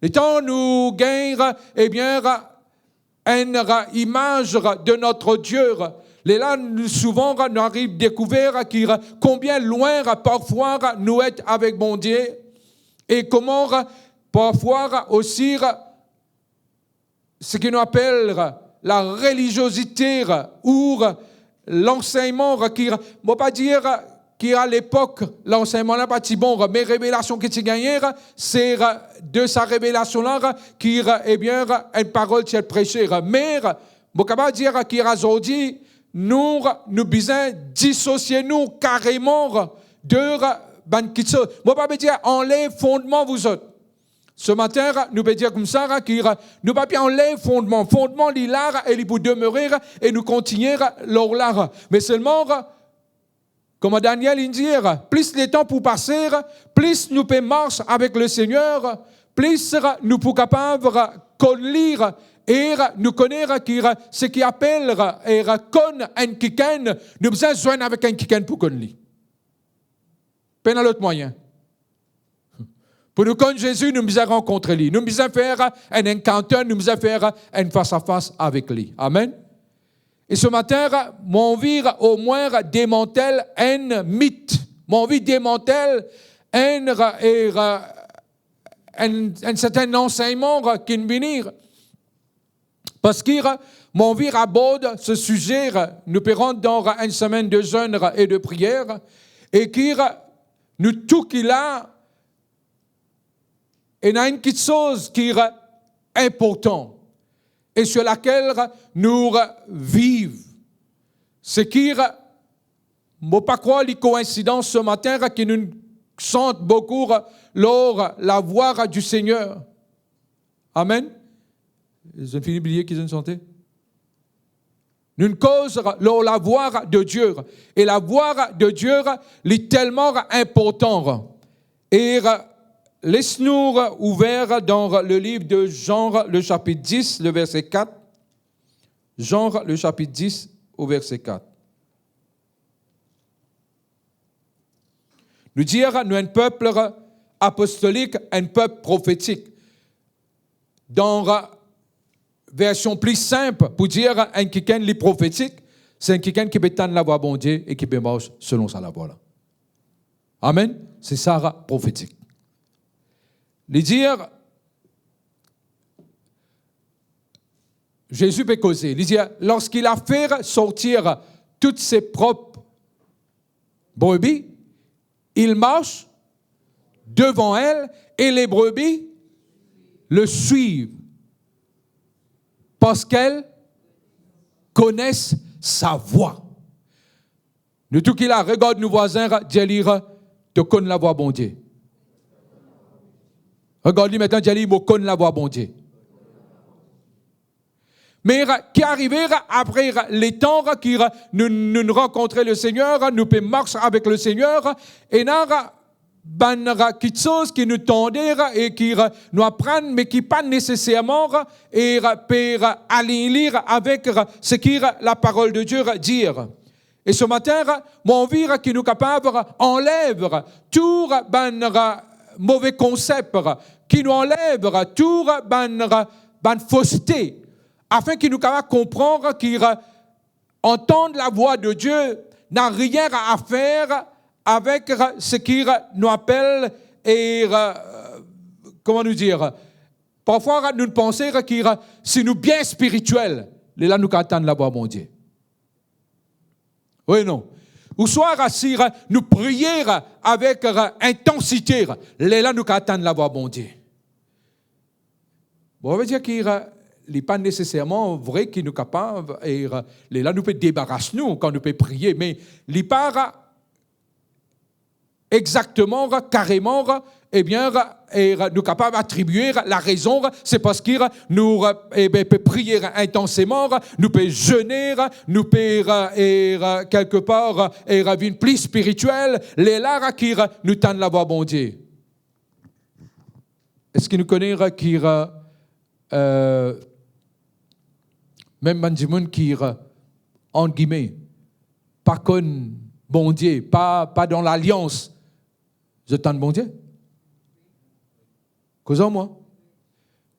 Le temps nous gagne, eh bien, une image de notre Dieu. Et là, souvent, nous arrivons à découvrir combien loin, parfois, nous sommes avec mon Dieu. Et comment, parfois, aussi, ce qu'on appelle la religiosité ou l'enseignement qui, ne vais pas dire qu'à l'époque, l'enseignement n'est pas si bon, mais révélation que tu gagnes, c'est de sa révélation-là qui est bien une parole qui est prêchée. Mais, je ne vais pas dire qu'aujourd'hui, nous besoin dissocier nous carrément de ban kitso. Je ne vais pas dire enlève fondement vous autres. Ce matin, nous pouvons dire comme ça, nous pas bien enlever fondement. Fondement, il est et il peut demeurer et nous continuer l'or. Mais seulement, comme Daniel il dit, plus le temps pour passer, plus nous pouvons marcher avec le Seigneur, plus nous pouvons capables de lire et nous connaître ce qui appelle et connaître un kiken, nous besoin joindre avec un kiken pour connaître. Pas l'autre moyen. Pour nous connaître Jésus, nous devons rencontrer lui. Nous devons faire un encounter, nous devons faire un face-à-face avec lui. Amen. Et ce matin, mon envie au moins démantèle un mythe. Mon envie démantèle un certain enseignement qui nous venir. Parce que mon envie aborde ce sujet, nous pourrons dans une semaine de jeûne et de prière, et qui nous tout qu'il a, il y a une petite chose qui est importante et sur laquelle nous vivons. C'est qui, je ne pas croire les coïncidences ce matin qui nous sentent beaucoup lors la voix du Seigneur. Amen. Ils ont fini d'oublier qu'ils ont chanté. Une cause lors la voix de Dieu. Et la voix de Dieu est tellement importante. Et laisse-nous ouvert dans le livre de Jean, le chapitre 10, le verset 4. Jean, le chapitre 10, au verset 4. Nous dire, nous un peuple apostolique, un peuple prophétique. Dans la version plus simple, pour dire un quelqu'un qui est prophétique, c'est un quelqu'un qui peut tendre la voix bon Dieu et qui peut marcher selon sa voix. Amen. C'est ça, prophétique. Les dire, Jésus peut causer. Il dit, lorsqu'il a fait sortir toutes ses propres brebis, il marche devant elle et les brebis le suivent parce qu'elles connaissent sa voix. Nous tout qu'il a, regarde nos voisins, dire, te connais la voix bon Dieu. Regarde-lui maintenant, dis-lui, je connais la voix, bon Dieu. Mais qui arrivait après les temps que nous rencontrons le Seigneur, nous pouvons marcher avec le Seigneur, et nous avons quelque chose qui nous tendait et qui nous apprend, mais qui pas nécessairement et peut aligner avec ce que la parole de Dieu dit. Et ce matin, mon envie qui nous est capable enlève tout mauvais concept qui nous enlève tout fausseté afin qu'il nous capable comprendre qu'entendre la voix de Dieu n'a rien à faire avec ce qu'il nous appelle et comment nous dire, parfois nous pensons que si nous bien spirituels, là nous attendons la voix de mon Dieu. Oui, non. Ou soit si nous prions avec intensité, là nous attendons la voix de mon Dieu. Bon, on veut dire qu'il n'est pas nécessairement vrai qu'il nous est capable, et là nous pouvons débarrasser nous quand nous pouvons prier, mais il n'est pas exactement, carrément, eh bien, nous capables d'attribuer la raison, c'est parce que nous peut prier intensément, nous peut jeûner, nous peut quelque part vivre plus spirituel, les là qui nous tendent la voix bon Dieu. Est-ce que nous connaissons qui même Manjimoun qui en guillemets pas connaît bon Dieu, pas dans l'alliance, je tente bon Dieu. Causons moi.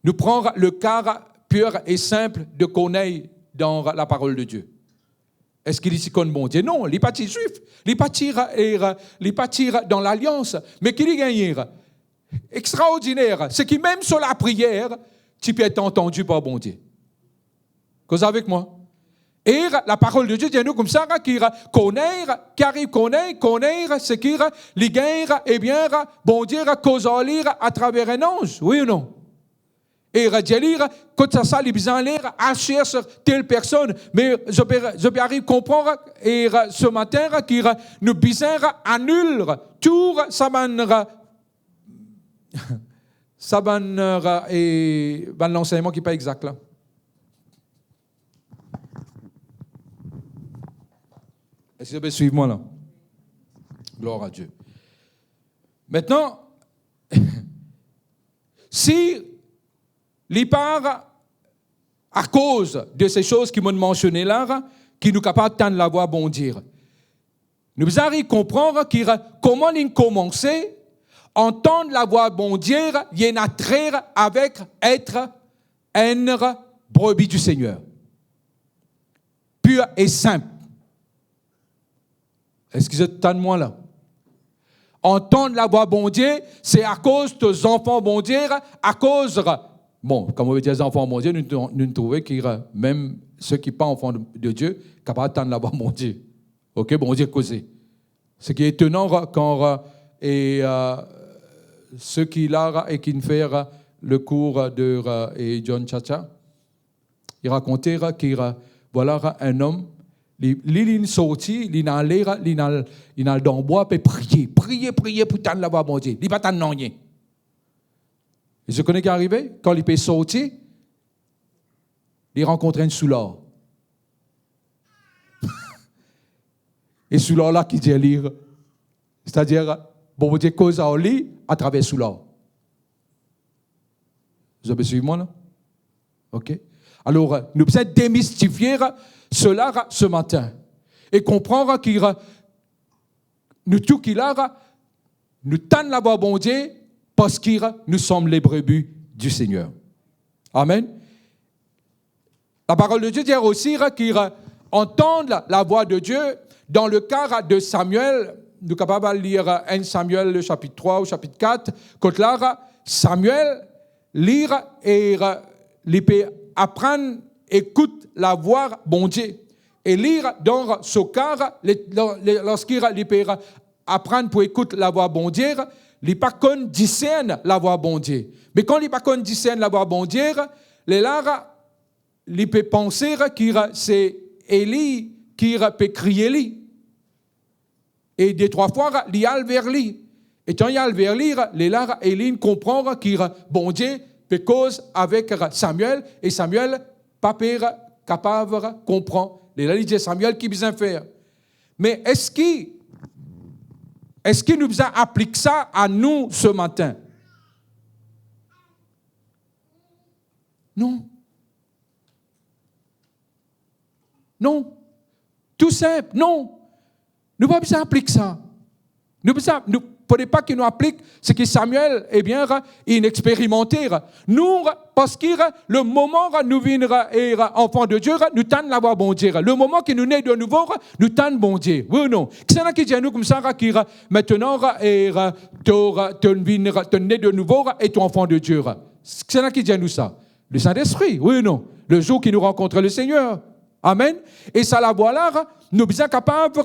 nous prendre le cas pur et simple de connaître dans la parole de Dieu. Est-ce qu'il s'y connaît bon Dieu? Non, il n'est pas juif. Il n'est pas dans l'alliance. Mais qu'il y gagne. Extraordinaire. C'est que même sur la prière, tu peux être entendu par bon Dieu. Cause avec moi. Et la parole de Dieu dit nous comme ça, qui connaître, c'est qu'il les gagne, eh bien, bon Dieu, cause à lire à travers un ange. Oui ou non? Et dire, quand ça, les besoins lire, agir sur telle personne. Mais je peux arriver à comprendre, et ce matin, qu'il nous besoin annule tout ça et l'enseignement qui n'est pas exact là. Est-ce que vous pouvez suivre moi là? Gloire à Dieu. Maintenant, si les parts, à cause de ces choses qui m'ont mentionné là, qui nous capables de la voix bon dire, nous allons comprendre comment nous commencer à entendre la voix bon dire, il y a un trait avec être une brebis du Seigneur. Pur et simple. Est-ce que vous êtes tant de moi là? Entendre la voix bon Dieu, c'est à cause des enfants bon Dieu, à cause, bon, comme on veut dire les enfants bon Dieu, nous trouvons que même ceux qui ne sont pas enfants de Dieu, capables d'entendre la voix bon Dieu. Ok, bon Dieu causé. Ce qui est étonnant quand ceux qui là et qui font le cours de John Chacha, il racontait qu'il voilà un homme. Il sorti, il allait dans le bois et prier pour t'en la voix bon Dieu. Il va t'en rien. Et je connais qui est arrivé quand il peut sortir, il rencontre un soulard. Et soulard là qui dit lire, c'est-à-dire bon Dieu cause à lit à travers soulard. Vous avez suivi moi là? Ok. Alors nous devons démystifier cela ce matin et comprendre qu'il nous tout qu'il a nous tend la voix bon Dieu parce que nous sommes les brebis du Seigneur. Amen. La parole de Dieu dit aussi qu'il entend la voix de Dieu dans le cas de Samuel. Nous sommes capables de lire 1 Samuel le chapitre 3 ou chapitre 4. Quand là, Samuel lire et il peut apprendre, écoute la voix bon Dieu. Et lire dans ce cas, lorsqu'il peut apprendre pour écouter la voix bon Dieu, il n'est pas qu'on discerne la voix bon Dieu. Mais quand il n'est pas qu'on discerne la voix bon Dieu, il peut penser que c'est Élie qui peut crier lui. Et des trois fois, il y a vers lui. Et quand il y a vers lui, Élie comprend que bon Dieu peut cause avec Samuel, et Samuel, pas capable de comprendre. Et là, il dit Samuel qui besoin faire. Mais est-ce qu'il nous applique ça à nous ce matin? Non. Non. Tout simple, non. Nous ne pouvons pas appliquer ça. Nous ne pouvons pas qu'il nous applique ce que Samuel, eh bien, il expérimentait. Nous, parce que le moment où nous venons enfants de Dieu, nous tendons la voix bon Dieu. Le moment que nous naissons de nouveau, nous tendons bon Dieu. Oui ou non? C'est ça qui dit à nous comme ça, qui maintenant, tu nais de nouveau et tu es enfant de Dieu. C'est ça qui dit à nous ça. Le Saint-Esprit, oui ou non? Le jour qui nous rencontre le Seigneur. Amen. Et ça, la voix là, nous sommes capables.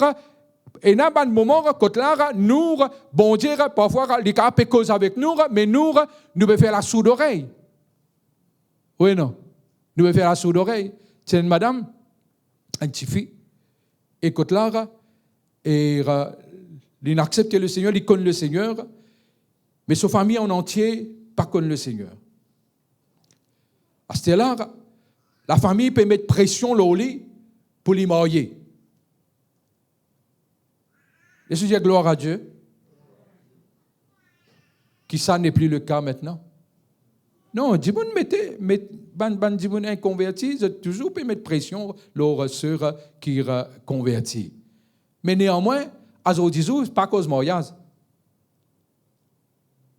Et dans un moment, quand là, nous, bon Dieu, parfois, les cas cause avec nous, mais nous devons faire la sourde oreille. Oui, non. Nous devons faire la sourde oreille. C'est une madame, une petite fille, et quand là, il accepte le Seigneur, il connaît le Seigneur, mais sa famille en entier, pas connaît le Seigneur. À ce là, la famille peut mettre pression au lit pour les marier. Et je dis gloire à Dieu, que ça n'est plus le cas maintenant. Non, Djiboun Djiboun inconverti, toujours peut mettre pression sur ceux qui convertit. Mais néanmoins, à ce pas cause de mariage.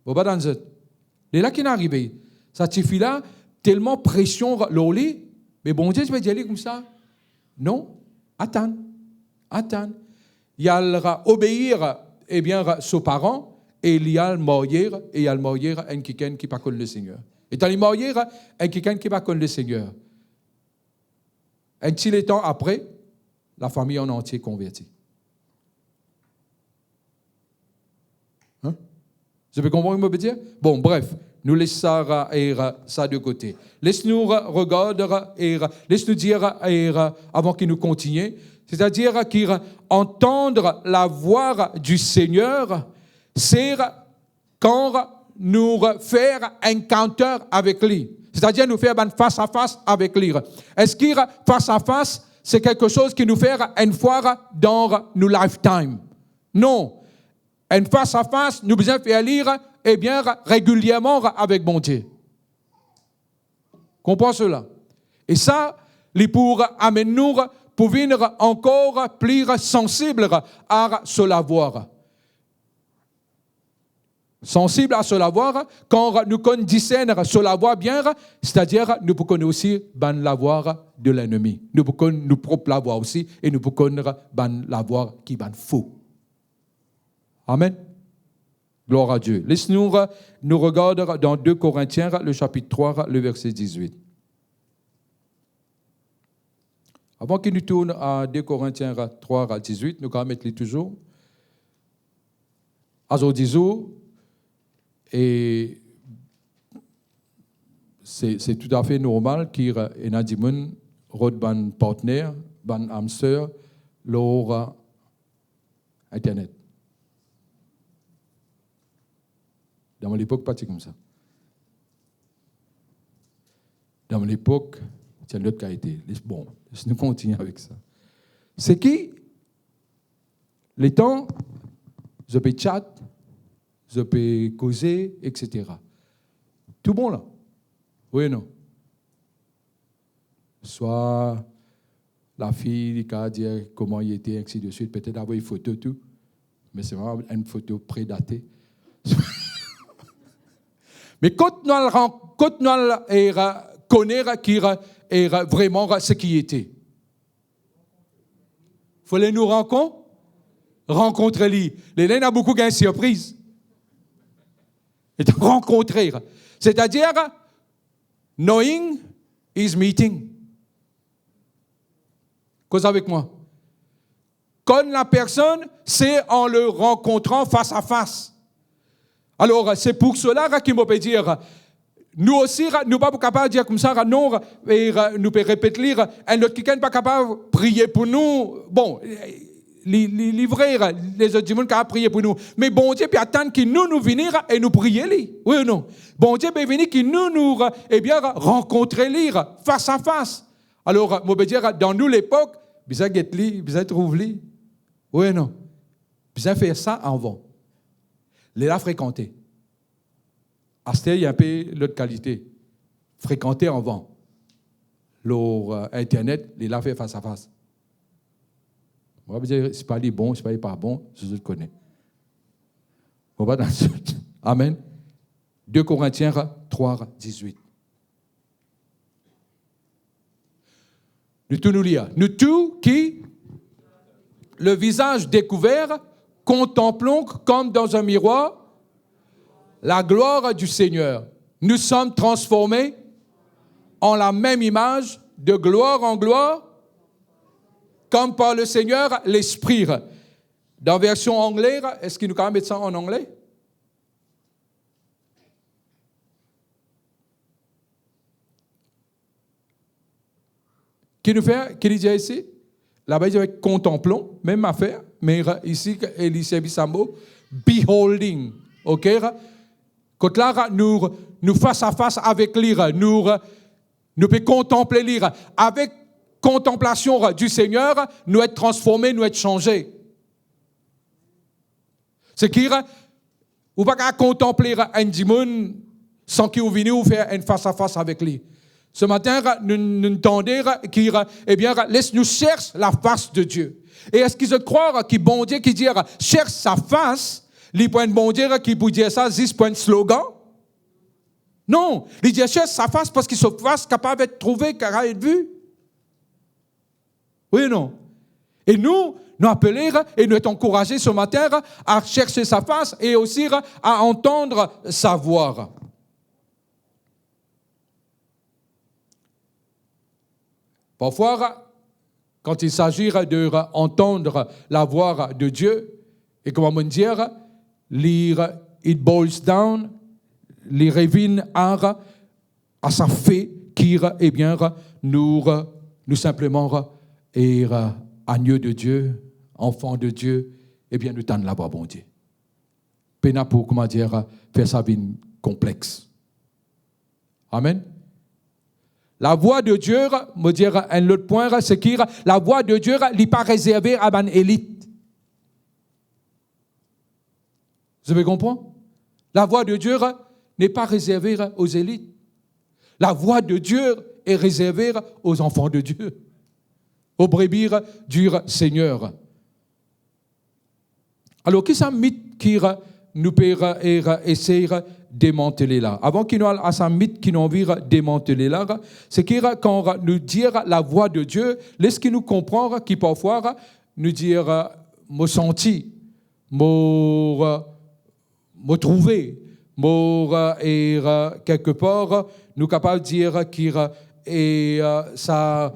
Vous voyez, c'est là qu'il est arrivé. Ça suffit là, tellement pression l'eau lit. Mais bon Dieu, tu vas y aller comme ça? Non. Attends. Il y a obéir, eh bien, ses parents, et il y a le mourir, et il y a le mourir un quelqu'un qui ne connaît pas le Seigneur. Et dans le mourir, un quelqu'un qui ne connaît pas le Seigneur. Un petit temps après, la famille en entier convertie. Hein? Vous avez compris ce que je veux dire? Bon, bref, nous laissons ça de côté. Laisse-nous regarder et laisse-nous dire avant qu'il nous continue, c'est-à-dire qu'entendre la voix du Seigneur, c'est quand nous faire un encounter avec lui. C'est-à-dire nous faire face à face avec lui. Est-ce qu'il face à face, c'est quelque chose qui nous fait une fois dans nos lifetime? Non. Un face à face, nous besoin faire lire eh bien régulièrement avec bon Dieu. Comprends cela? Et ça, il pour amener nous pour venir encore plus sensible à cela voir. Sensible à cela voir, quand nous connaissons cela voir bien, c'est-à-dire nous pouvons aussi la voir de l'ennemi. Nous pouvons nous propre la voir aussi et nous pouvons la voir qui est faux. Amen. Gloire à Dieu. Laisse-nous nous regarder dans 2 Corinthiens, le chapitre 3, le verset 18. Avant qu'il nous tourne à 2 Corinthiens 3 à 18, nous allons mettre les toujours. Aujourd'hui, et c'est tout à fait normal qu'il y ait des gens ban partenaire, ban hamster, leur Internet. Dans mon époque, pas comme ça. Dans mon époque, c'est l'autre qualité. Bon, nous continuons avec ça. C'est qui, les temps, je peux chat, je peux causer, etc. Tout bon là? Oui ou non? Soit la fille qui a dit comment il était, ainsi de suite, peut-être avoir une photo, tout, mais c'est vraiment une photo prédatée. Mais quand nous connaissons qui est vraiment ce qui était, il fallait nous rencontrer lui. Les gens ont beaucoup de surprises. Et rencontrer. C'est-à-dire, knowing is meeting. Cause avec moi. Quand la personne, c'est en le rencontrant face à face. Alors, c'est pour cela qu'il m'a dire, nous aussi, nous ne sommes pas capables de dire comme ça, non, et nous pouvons répéter, un autre quelqu'un n'est pas capable de prier pour nous. Bon, les vrais, les autres gens qui ont prié pour nous. Mais bon Dieu peut attendre qu'il nous venir et nous prier, lui. Oui ou non? Bon Dieu peut venir qu'il nous eh bien, rencontrer, lui, face à face. Alors, je veux dire, dans nous, l'époque, vous avez lui, vous avez trouvé, oui ou non? Vous avez fait ça avant. Les a fréquentés. Astel, il y a un peu l'autre qualité. Fréquenter avant. Leur Internet, les a fait face à face. On va dire, c'est pas les bons, c'est pas les pas bons, je le connais. On va dans ce... Amen. 2 Corinthiens 3, 18. Nous tous nous lire. Nous tous qui, le visage découvert, contemplons comme dans un miroir la gloire du Seigneur. Nous sommes transformés en la même image, de gloire en gloire, comme par le Seigneur, l'Esprit. Dans la version anglaise, est-ce qu'il nous quand même mettre ça en anglais? Qui nous fait, qui dit ici? Là-bas, il dit contemplons, même affaire, mais ici, Elisée Bissambo, beholding. OK? Quand là, nous face à face avec lui, nous pouvons contempler lui. Avec contemplation du Seigneur, nous être transformés, nous être changés. C'est qu'il ne va pas contempler un démon sans qu'il vienne faire un face à face avec lui. Ce matin, nous entendons qu'il eh bien, laisse-nous chercher la face de Dieu. Et est-ce qu'ils se croient qu'il bon Dieu qui dit cherche sa face, les points de bon Dieu qui peut dire ça, 10 points de slogan? Non, il dit cherche sa face parce qu'il se fasse capable d'être trouvé, car être vu. Oui ou non? Et nous appeler et nous être encouragés ce matin à chercher sa face et aussi à entendre sa voix. Parfois, quand il s'agit d'entendre la voix de Dieu, et comment dire, lire it boils down, les revient à sa fait qui, eh bien, nous simplement, et agneau de Dieu, enfant de Dieu, eh bien, nous tendons la voix, bon Dieu. Pena pour, comment dire, faire sa vie complexe. Amen. La voix de Dieu, me dire un autre point, c'est que la voix de Dieu n'est pas réservée à une élite. Vous avez compris? La voix de Dieu n'est pas réservée aux élites. La voix de Dieu est réservée aux enfants de Dieu, aux brebis du Seigneur. Alors, qu'est-ce un mythe qui nous peut essayer de démanteler là? Avant qu'il nous ait à ce mythe qui nous envie de démanteler là, c'est que quand nous dire la voix de Dieu, laisse-qu'il nous comprendre qui parfois nous dire me sentir, me trouver, et quelque part, nous capables de dire qu'il ça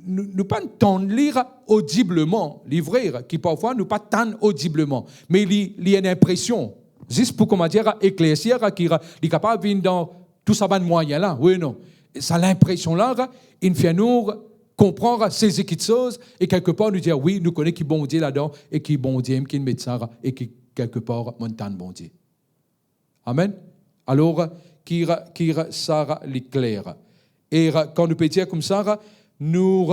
nous pas tendre lire audiblement, livrer, qui parfois nous pas tendre audiblement, mais il y a une impression, juste pour comment dire éclaircir, qui est capable de venir dans tout ça de moyen là, oui non, ça l'impression là, il fait nous comprendre ces choses et quelque part nous dire oui, nous connaissons qui bon Dieu là-dedans et qui bon Dieu, qui met ça et qui quelque part montagne bon Dieu. Amen. Alors qui ça l'éclaire. Et quand nous peut dire comme ça, nous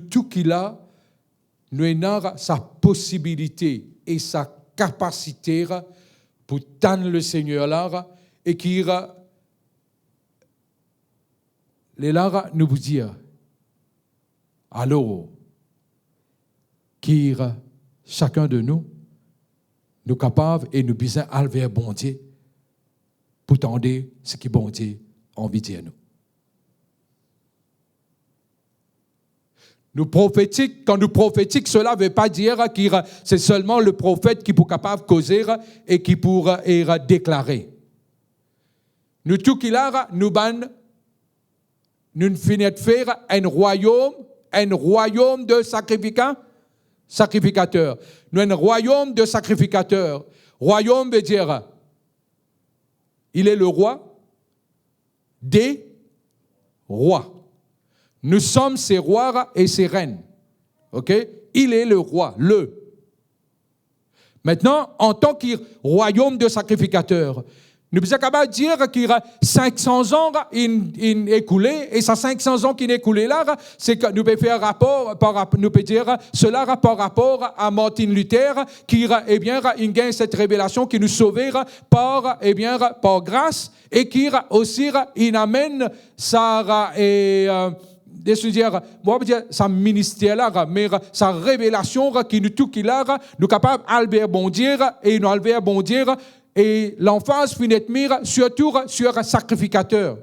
tout qu'il a, nous avons sa possibilité et sa capacité pour tendre le Seigneur là et qui les là nous vous dire alors qui chacun de nous capables et nous besoin aller vers bon Dieu pour tendre ce qui bon Dieu a envie de dire nous. Nous prophétiques, quand nous prophétiques, cela ne veut pas dire que c'est seulement le prophète qui est capable de causer et qui pourra déclarer. Nous tout qu'il a, nous finissons de faire un royaume de sacrificateurs. Nous un royaume de sacrificateurs. Royaume veut dire, il est le roi des rois. Nous sommes ses rois et ses reines. OK? Il est le roi, Maintenant, en tant que royaume de sacrificateurs, nous sommes capables de dire qu'il y a 500 ans écoulés, et ces 500 ans qui sont écoulés là, c'est que nous pouvons faire nous pouvons dire cela par rapport à Martin Luther, qui eh bien, il gagne cette révélation qui nous sauvait par grâce, et qui aussi il amène ça sa ministère là, mais sa révélation qui nous tout qu'il a, nous capables Albert bondir et nous Albert bondir et l'emphase finit mire surtout sur un sacrificateur.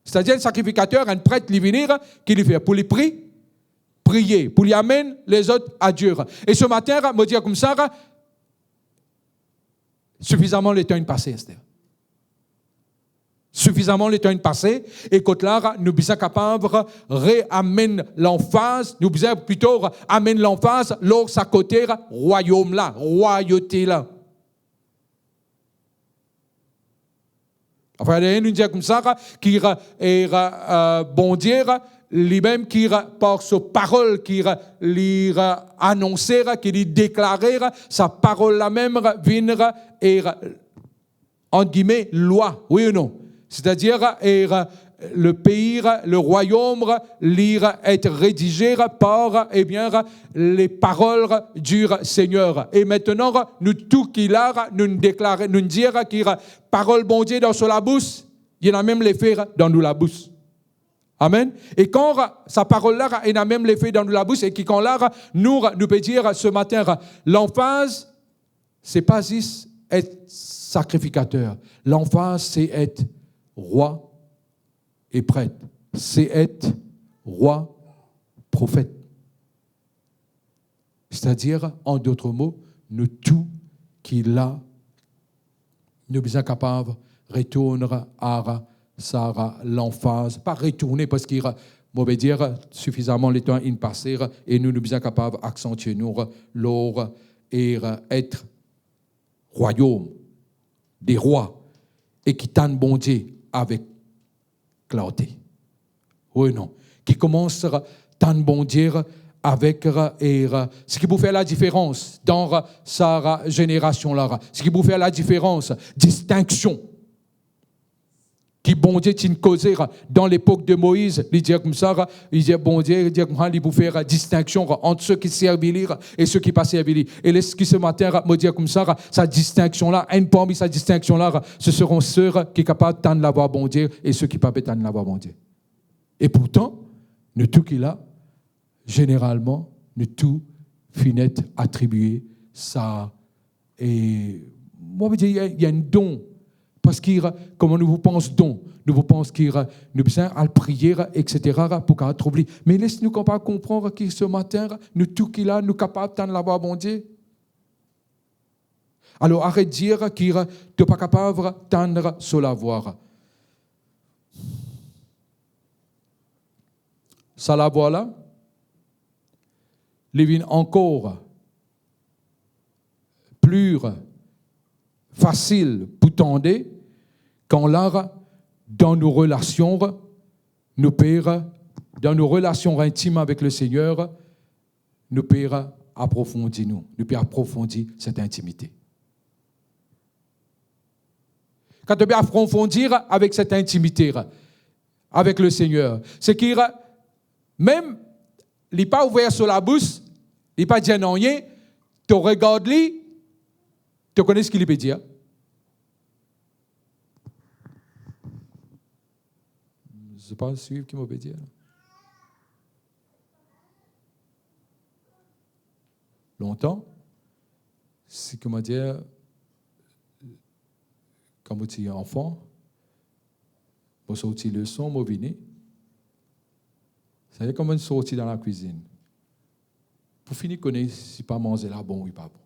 C'est-à-dire un sacrificateur, un prêtre qui venir qui lui fait pour les prier, pour lui amener les autres à Dieu. Et ce matin, me dire comme ça, suffisamment le temps passé, Esther. Suffisamment le temps passé, et quand là, nous sommes capables de réamener l'emphase, nous sommes plutôt amener l'emphase lors sa côté royaume là, royauté là. Enfin, il nous dit comme ça, qui est bon dire, lui-même qui par sa parole, qui lui annoncer, qui lui déclarer, sa parole la même vient et entre guillemets loi, oui ou non? C'est-à-dire le pays, le royaume, être rédigé par les paroles du Seigneur. Et maintenant, nous tout qu'il a, nous déclarer, nous dire qu'il a parole bon Dieu dans la bouche, il y en a même l'effet dans nous la bouche. Amen. Et quand sa parole-là, il y a même l'effet dans nous la bouche, et quand là, nous peut dire ce matin, l'emphase, c'est pas juste être sacrificateur. L'emphase, c'est être roi et prêtre. C'est être roi, prophète. C'est-à-dire, en d'autres mots, nous tout qu'il a, nous sommes capables de retourner à Sarah, l'emphase, pas retourner parce qu'il mauvais dire suffisamment le temps in passé et nous sommes capables d'accentuer nous l'or et être royaume des rois et qui t'en bon Dieu avec clarté. Oui, non. Qui commence tant bon Dieu avec ce qui vous fait la différence dans sa génération-là. Ce qui vous fait la différence, distinction. Qui bon Dieu t'in causé dans l'époque de Moïse, il dit comme ça, il dit bon Dieu, il dit il vous fait distinction entre ceux qui servent et ceux qui passent servir. Et ce qui ce matin me dit comme ça, sa distinction-là, une parmi sa distinction-là, ce seront ceux qui sont capables de l'avoir bon Dieu et ceux qui ne peuvent pas l'avoir bon Dieu. Et pourtant, nous tout qu'il a, généralement, nous tout finit attribué ça. Et moi, je dis, il y a un don. Parce qu'il comment nous vous pensons don, nous vous pensons qu'il nous besoin à prier, etc. pour qu'on trouve. Mais laisse-nous pas comprendre que ce matin, nous tout qu'il a, nous capables de l'avoir bon Dieu. Alors arrête de dire qu'il n'est pas capable d'entendre sur la voix. Ça la voix là, il vient encore plus facile pour tendre quand là, dans nos relations, nous père, dans nos relations intimes avec le Seigneur, nous père approfondir nous père approfondir cette intimité. Quand tu peux approfondir avec cette intimité, avec le Seigneur, c'est qu'il même, il n'est pas ouvert sur la bouche, il n'est pas dit non rien, tu regardes lui, tu connais ce qu'il peut dire. Je ne sais pas suivre qui m'a dire. Longtemps, c'est comment dire, quand vous étiez enfant, vous sortiez le son, vous venez. Vous savez comment vous sortiez dans la cuisine. Pour finir, connaître si pas manger là bon ou pas bon.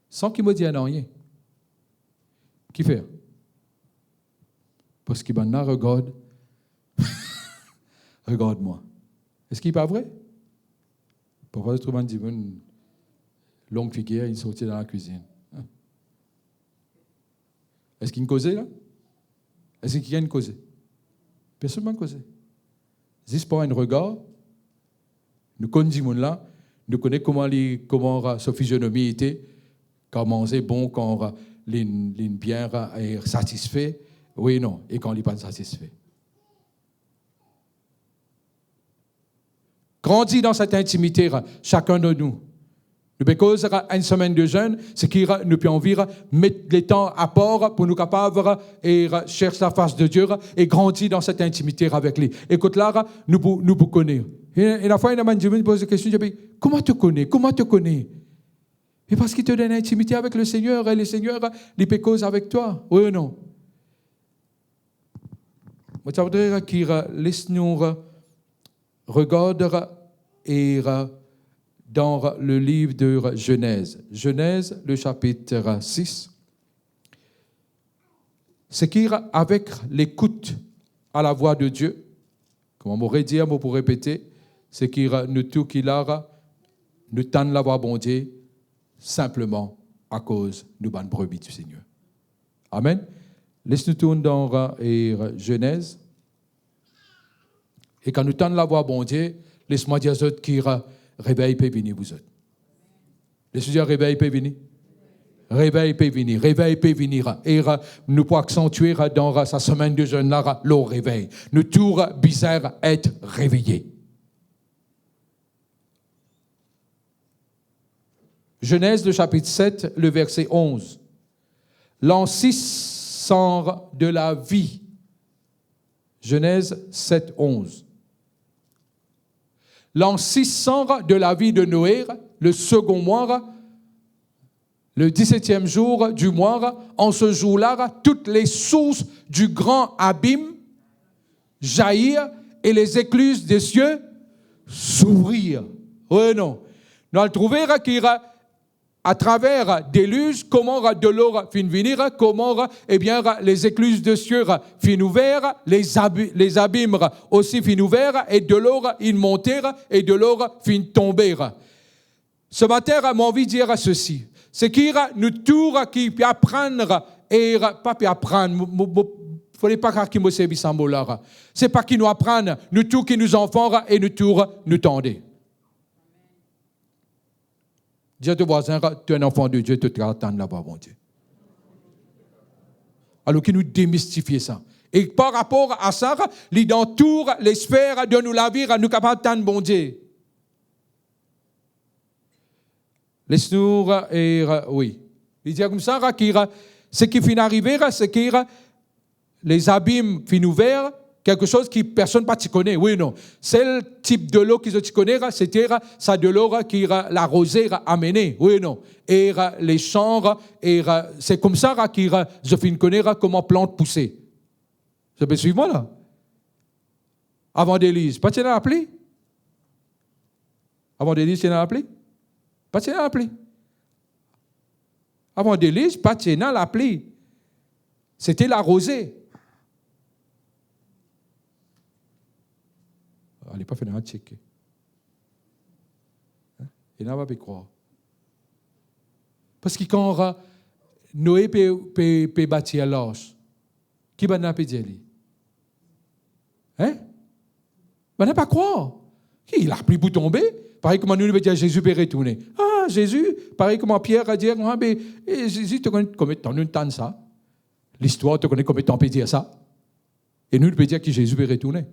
Sans qu'il me dise rien. Qui fait? Parce qu'il m'a regarde. Regarde-moi. Est-ce qu'il n'est pas vrai? Pourquoi je trouve une longue figure, il sortit dans la cuisine. Est-ce qu'il y a une cause là? Est-ce qu'il y a une cause? Personne n'a causé. Juste par un regard, nous connaissons là, nous connaissons comment sa physionomie était, comment c'est bon, quand les bien est satisfait, oui non, et quand il n'est pas satisfait. Grandis dans cette intimité, chacun de nous. Nous pouvons une semaine de jeûne, c'est qu'il nous peut envie mettre les temps à part pour nous capables et chercher la face de Dieu et grandir dans cette intimité avec lui. Écoute là, nous connaissons. Et la fois, il m'a dit, me pose la question, je dis, comment tu connais? Comment tu connais? Et parce qu'il te donne une intimité avec le Seigneur et le Seigneur, il peut causer avec toi. Oui ou non? Moi, ça voudrait qu'il laisse nous regarder et dans le livre de Genèse. Genèse, le chapitre 6. C'est qu'avec l'écoute à la voix de Dieu, comme on m'aurait dit, on pourrait répéter, c'est qu'il nous tout qu'il a, nous tend la voix bon Dieu, simplement à cause de bonne brebis du Seigneur. Amen. Laisse-nous tourner dans Genèse. Et quand nous tendons la voix bon Dieu, laisse-moi dire aux autres qui réveil peut venir, vous autres. Laisse-moi dire réveil peut venir. Réveil peut venir, réveil peut venir. Et nous pouvons accentuer dans sa semaine de jeûne là, le réveil. Nous tous bizarre être réveillés. Genèse, le chapitre 7, le verset 11. L'an 600 de la vie. Genèse 7, 11. L'an 600 de la vie de Noé, le second mois, le 17e jour du mois, en ce jour-là, toutes les sources du grand abîme jaillirent et les écluses des cieux s'ouvrirent. Oui, non. Nous allons trouver qu'à travers déluge, comment de l'eau fin venir, comment les écluses des cieux fin ouvertes, les abîmes aussi fin ouverts, et de l'eau in montèrent et de l'eau fin tombèrent. Ce matin, j'ai envie de dire ceci. C'est qu'il nous tour qui peut apprendre et pas peut apprendre. Il ne faut pas qu'il me serve ça là. C'est pas qu'il nous apprenne, nous tous qui nous enfants et nous tous nous tendez. Dis à ton voisin, tu es un enfant de Dieu, tu te attends là-bas, mon Dieu. Alors qu'il nous démystifie ça. Et par rapport à ça, il entoure les sphères de nous la vie, nous capables d'attendre, bon Dieu. Laisse-nous, oui. Il dit comme ça, ce qui finit d'arriver, c'est que les abîmes finissent ouverts, quelque chose que personne ne connaît. Oui, non. C'est le type de l'eau qu'ils connaissent, c'était ça de l'eau qui la rosée a amené. Oui, non. Et les champs, et c'est comme ça que je finis de connaître comment plante pousser. Vous peux suivre moi là? Avant d'Élise, pas tu l'as appelé? Avant d'Élise, tu l'as appelé? Pas tu l'as appelé? Avant d'Élise, pas tu l'as appelé? C'était la rosée. Allez pas faire un checker. Il n'a pas pu croire. Parce que quand Noé peut bâtir l'arche, qui va n'a pas dire lui? Hein? On n'a pas croire. Il a pris pour tomber. Pareil comme nous, nous dire Jésus peut retourner. Ah, Jésus, pareil comme Pierre a dit, ah, mais Jésus, tu connais combien de temps nous entendons ça? L'histoire, tu connais combien de temps peut dire ça? Et nous, nous peut dire que Jésus peut retourner.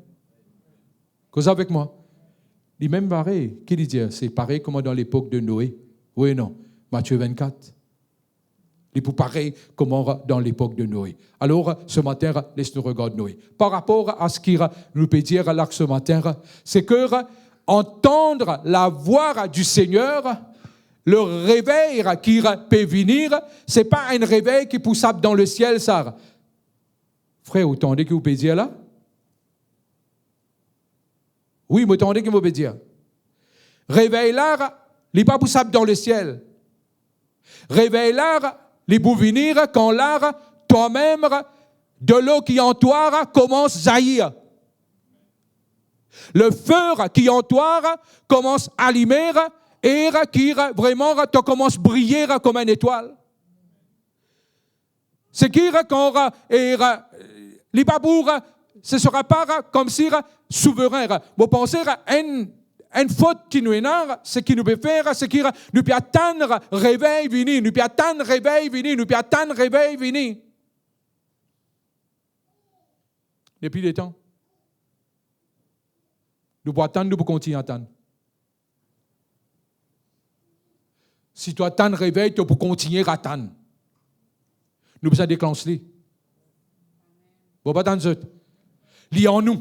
Cause avec moi. Il même pareil. Qui dit c'est pareil comme dans l'époque de Noé. Oui, non. Matthieu 24. Il est pareil comme dans l'époque de Noé. Alors, ce matin, laisse-nous regarder Noé. Par rapport à ce qu'il nous peut dire là ce matin, c'est que entendre la voix du Seigneur, le réveil qui peut venir, ce n'est pas un réveil qui pousse dans le ciel, ça. Frère, vous entendez que vous pouvez dire là? Oui, vous entendez que vous pouvez dire. Réveil là, il n'est pas poussable dans le ciel. Réveil là, les beaux venir quand là, toi-même, de l'eau qui entoure commence à jaillir. Le feu qui entoure commence à allumer et qui vraiment commence à briller comme une étoile. C'est qui quand les babours, ce ne sera pas comme si souverain. Vous pensez à une faute qui nous énerve, ce qui nous peut faire, c'est qu'il nous peut attendre réveil venir, nous peut attendre réveil venir, nous peut attendre réveil venir. Depuis des temps. Nous pouvons attendre, nous pouvons continuer à attendre. Si tu attends réveil, tu peux continuer à attendre. Nous pouvons déclencher. Vous ne pouvez pas attendre. Lié en nous. Nous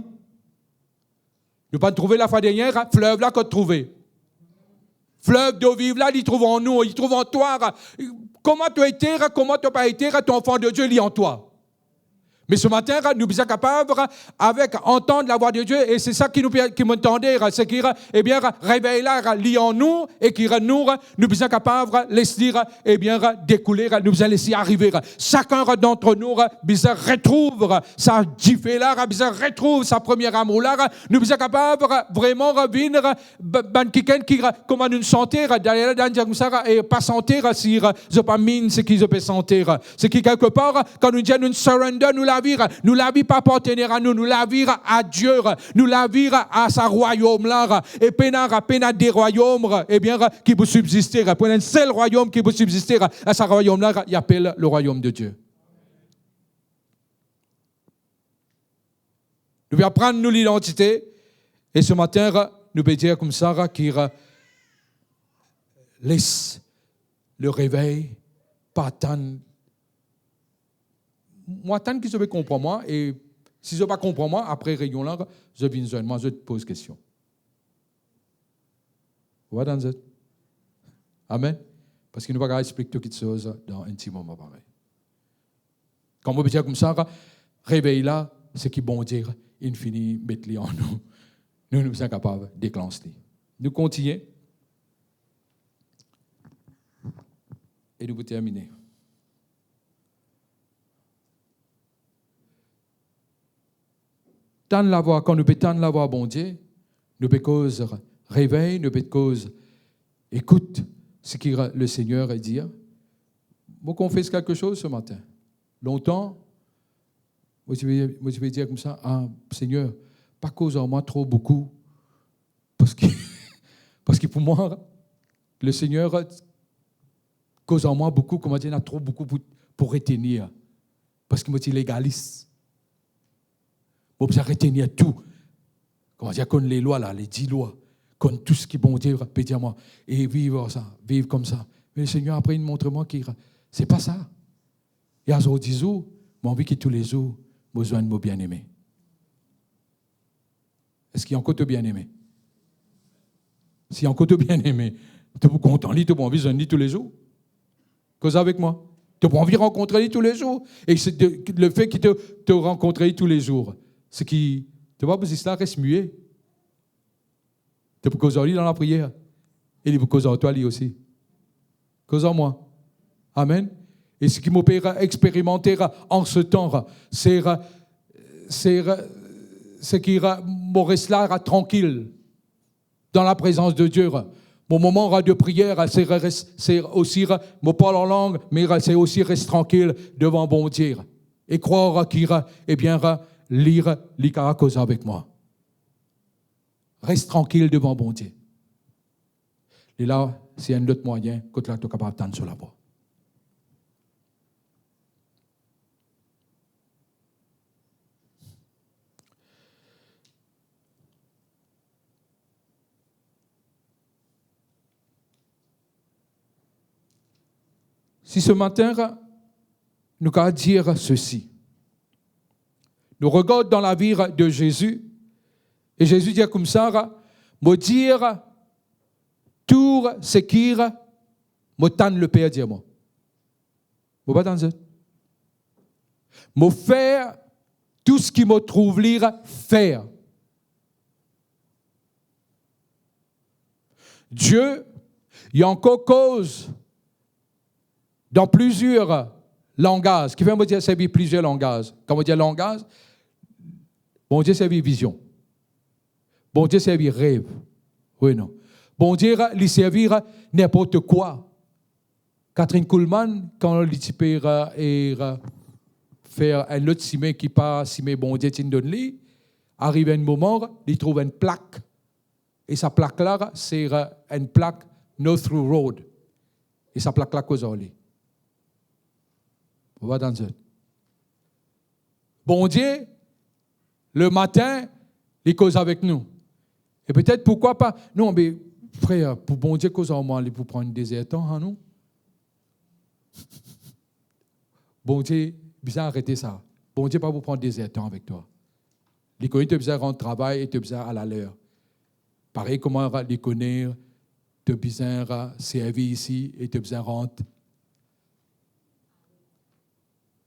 ne pouvons pas trouver la fois dernière, fleuve là qu'on trouvé. Fleuve d'eau vive là, il trouve en nous, il trouve en toi. Comment tu as été, comment tu n'as pas été, ton enfant de Dieu lit en toi. Mais ce matin, nous sommes capables, avec entendre la voix de Dieu, et c'est ça qui m'entendait, c'est qu'il réveille là, lit en nous, et qu'il nous sommes capables de laisser découler, nous sommes laisser arriver. Chacun d'entre nous, retrouve sa gifle là, retrouve sa première amour là, nous sommes capables vraiment de venir, quelqu'un qui, comment nous sentir, d'aller là, comme ça, et pas sentir si je pas mine ce qu'ils peuvent sentir. C'est qui quelque part, quand nous disons nous surrender, nous la vie pas appartenir à nous, nous la vie à Dieu, nous la vie à sa royaume là, et peine des royaumes, qui peut subsister, pour un seul royaume qui peut subsister à sa royaume là, il appelle le royaume de Dieu. Nous devons apprendre nous l'identité, et ce matin, nous pouvons dire comme ça, qu'il laisse le réveil, pas attendre. Moi, attendre qu'ils se comprennent moi, et si je ne comprends pas moi, après réunion là, je viens de moi, je te pose question. Voilà dans Amen. Parce qu'il ne va pas expliquer toutes les choses dans un petit moment pareil. Quand on peut dire comme ça, réveille là, ce qui bon dire, il finit mettre en nous. Nous sommes capables de déclencher. Nous continuons. Et nous vous terminer. Tant la voix, quand nous peut la voix, bon Dieu, nous peut cause réveil, nous peut cause écoute ce que le Seigneur a dit. Moi, confesse quelque chose ce matin. Longtemps, moi je vais dire comme ça, ah, Seigneur, pas cause en moi trop beaucoup, parce que pour moi, le Seigneur cause en moi beaucoup, comment dire, il y en a trop beaucoup pour retenir, parce qu'il me dit légaliste. Bon, ça retenir tout. Comment dire, comme les lois, là, les 10 lois, comme tout ce qui est bon Dieu, peut dire moi, et vivre ça, vivre comme ça. Mais le Seigneur, après, il montre-moi que c'est pas ça. Il y a 10 jours, j'ai envie que tous les jours, j'ai besoin de mon bien-aimé. Est-ce qu'il y a encore de bien-aimé? S'il y a encore de bien-aimé, tu es content, tu as envie de tous les jours. Cause avec moi. Tu as envie de rencontrer tous les jours. Et c'est le fait qu'il te rencontrer tous les jours, ce qui, tu vois, parce que cela reste muet. Tu peux causer lui dans la prière. Et il peut causer toi lui aussi. Cause en moi. Amen. Et ce qui m'opère expérimenter en ce temps, c'est qu'il me reste là tranquille dans la présence de Dieu. Mon moment de prière, c'est aussi, je parle en langue, mais c'est aussi rester tranquille devant bon Dieu. Et croire qu'il eh bien, lire cause avec moi. Reste tranquille devant bon Dieu. Et là, c'est un autre moyen que tu es capable d'attendre sur la voie. Si ce matin, nous allons dire ceci. Nous regardons dans la vie de Jésus, et Jésus dit comme ça, me dire tout ce qui me tente le Père, dire moi. Vous pas dans me faire tout ce qui me trouve lire, faire. Dieu, il y a encore cause dans plusieurs langages. Ce qui veut me dire servir plusieurs langages. Quand on dit langage, bon Dieu servir vision. Bon Dieu servir rêve. Oui, non. Bon Dieu lui servir n'importe quoi. Catherine Kuhlman, quand elle dit faire un autre cimé qui pas cimé bon Dieu t'en donne lui, arrive un moment, il trouve une plaque. Et sa plaque-là, c'est une plaque No Through Road. Et sa plaque-là, cause lui. On va dans ça. Bon Dieu, le matin, il cause avec nous. Et peut-être pourquoi pas. Non, mais frère, pour bon Dieu, cause en moi, il vous prendre des étons, hein, nous? Bon Dieu, bizarre arrêter ça. Bon Dieu, pas vous prendre des étons avec toi. Les connaît, tu as besoin de rendre travail et tu as besoin à la leur. Pareil, comment les connaître, tu as besoin de servir ici et tu as besoin de rentrer.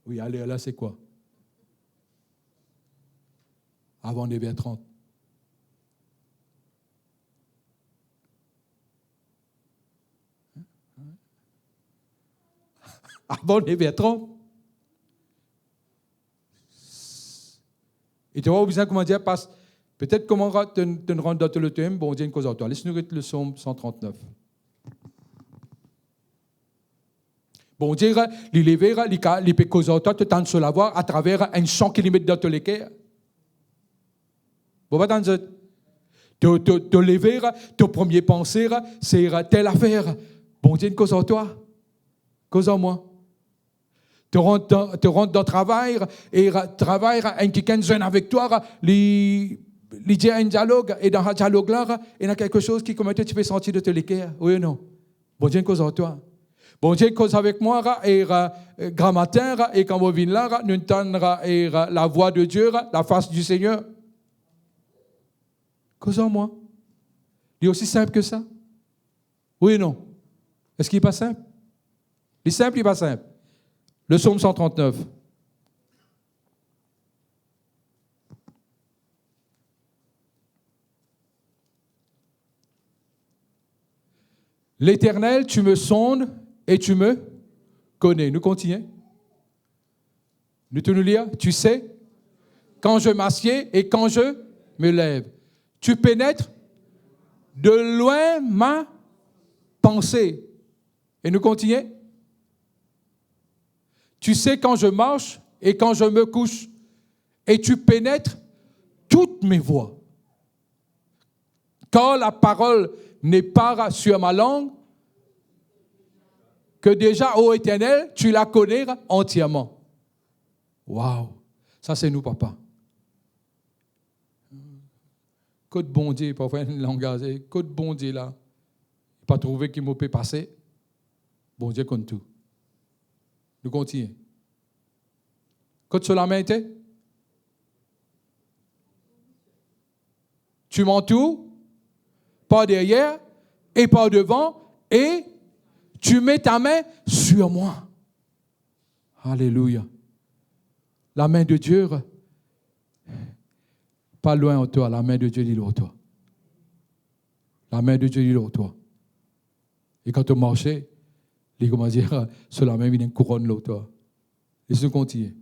Oui, allez, là, c'est quoi? Avant 9h30. Avant 9h30. Et tu vois, besoin comment dire, passe. Peut-être comment te rendre dans le thème, bon, Dieu, une cause à toi. Laisse-nous le psaume 139. Bon Dieu, il lever, il peut causer à toi, te tendre sur la voie à travers un 100 km dans le cœur. Vous voyez, te lever, ton premier pensée, c'est telle affaire. Bon Dieu, une cause à toi, cause à moi. Te rentres dans le travail, et travail, un quelqu'un jeune avec toi, il dit un dialogue, et dans ce dialogue-là, il y a quelque chose qui, comme tu peux sentir de te l'équerre. Oui ou non? Bon Dieu, une cause à toi. Bon Dieu, cause avec moi, et grand matin, et quand on vient là, nous entendons la voix de Dieu, la face du Seigneur. Cause en moi. Il est aussi simple que ça. Oui ou non? Est-ce qu'il n'est pas simple? Il est simple, il n'est pas simple. Le psaume 139. L'Éternel, tu me sondes et tu me connais. Nous continuons. Nous te nous lire. Tu sais, quand je m'assieds et quand je me lève, tu pénètres de loin ma pensée. Et nous continuons. Tu sais quand je marche et quand je me couche, et tu pénètres toutes mes voies. Quand la parole n'est pas sur ma langue, que déjà, ô Éternel, tu la connais entièrement. Waouh! Ça, c'est nous, papa. Que de bon Dieu, parfois, un langage, que de bon Dieu, là. Pas trouvé qu'il m'a pu passer. Bon Dieu compte tout. Nous continuons. Que de cela m'était? Tu m'entoures, par derrière et par devant, et tu mets ta main sur moi. Alléluia. La main de Dieu, pas loin de toi, la main de Dieu est loin de toi. La main de Dieu est loin de toi. Et quand tu marches, il commence à dire, sur la main, il y a une couronne là de toi. Et ça continue.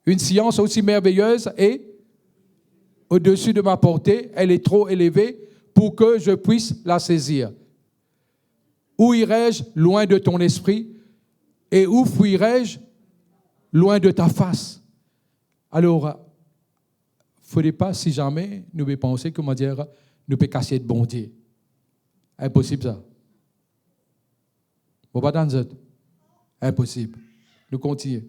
Une science aussi merveilleuse et au-dessus de ma portée, elle est trop élevée pour que je puisse la saisir. Où irai-je loin de ton esprit et où fuirai-je loin de ta face? Alors, il ne faudrait pas, si jamais, nous penser, comment dire, nous pouvons casser de bon Dieu. Impossible ça. Bon, pas dans ça. Impossible. Nous continuons.